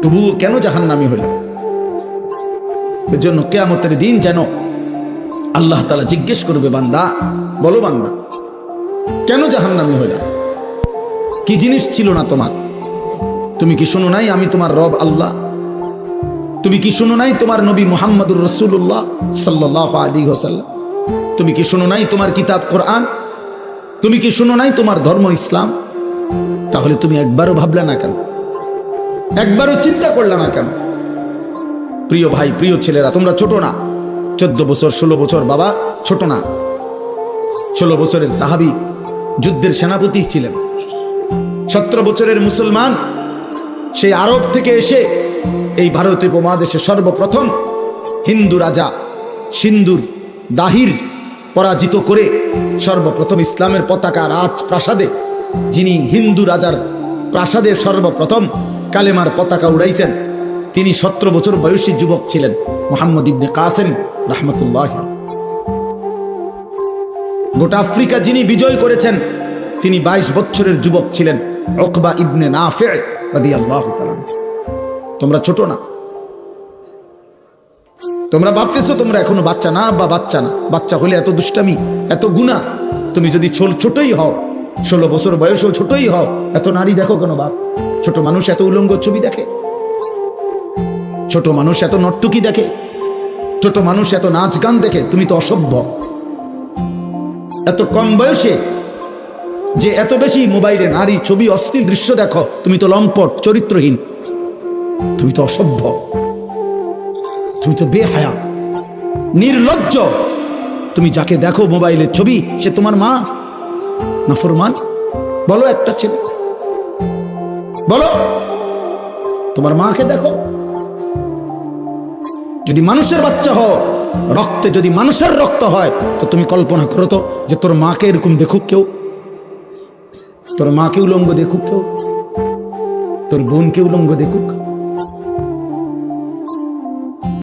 তবুও কেন জাহান্নামী হইল? এর জন্য কিয়ামতের দিন যেন আল্লাহ তাআলা জিজ্ঞেস করবে, বান্দা বলো বান্দা কেন জাহান্নামী হইল? কি জিনিস ছিল না তোমার? তুমি কি শোনো নাই আমি তোমার রব আল্লাহ? তুমি কি শোনো নাই তোমার নবী মুহাম্মদুর রাসূলুল্লাহ সাল্লাল্লাহু আলাইহি ওয়াসাল্লাম? তুমি কি শোনো নাই তোমার কিতাব কোরআন? তুমি কি শোনো নাই তোমার ধর্ম ইসলাম? তাহলে তুমি একবারও ভাবলে না কেন? একবারও চিন্তা করলে না কেন? প্রিয় ভাই, প্রিয় ছেলেরা, তোমরা ছোট না। 14 বছর 16 বছর বাবা ছোট না। 16 বছরের সাহাবী যুদ্ধের সেনাপতি ছিলেন। 17 বছরের মুসলমান সেই আরব থেকে এসে এই ভারতীয় উপমহাদেশে সর্বপ্রথম হিন্দু রাজা সিন্ধুর দাহির পরাজিত করে সর্বপ্রথম ইসলামের পতাকা রাজপ্রাসাদে, যিনি হিন্দু রাজার প্রাসাদে সর্বপ্রথম কালেমার পতাকা উড়াইছেন, তিনি 17 বছর বয়সী যুবক ছিলেন, মুহাম্মদ ইবনে কাসেম রাহমাতুল্লাহ। গোটা আফ্রিকা যিনি বিজয় করেছেন তিনি 22 বছরের যুবক ছিলেন, উকবা ইবনে নাফি' রাদিয়াল্লাহু তাআলা। তোমরা ছোট না। তোমরা ভাবতেছো তোমরা এখনো বাচ্চা না, বা বাচ্চা না। বাচ্চা হলে এত দুষ্টামি, এত গুনাহ। তুমি যদি ছোটই হও, 16 বছর বয়সেও ছোটই হও, এত নারী দেখো কেন বাপ? ছোট মানুষ এত উলঙ্গ ছবি দেখে? ছোট মানুষ এত নর্তকী দেখে? ছোট মানুষ এত নাচ গান দেখে? তুমি তো অসভ্য। এত কম বয়সে যে এত বেশি মোবাইলে নারী ছবি অশ্লীল দৃশ্য দেখো, তুমি তো লম্পট, চরিত্রহীন, তুমি তো অসভ্য, তুমি তো বেহায়া, নির্লজ্জ। তুমি যাকে দেখো মোবাইলের ছবি, সে তোমার মা? নাফরমান? বলো একটা ছেলে, বলো তোমার মাকে দেখো। যদি মানুষের বাচ্চা হও, রক্তে যদি মানুষের রক্ত হয়, তো তুমি কল্পনা করো তো যে তোর মাকে এরকম দেখুক কেউ, তোর মাকে উলঙ্গ দেখুক কেউ, তোর বোনকে উলঙ্গ দেখুক।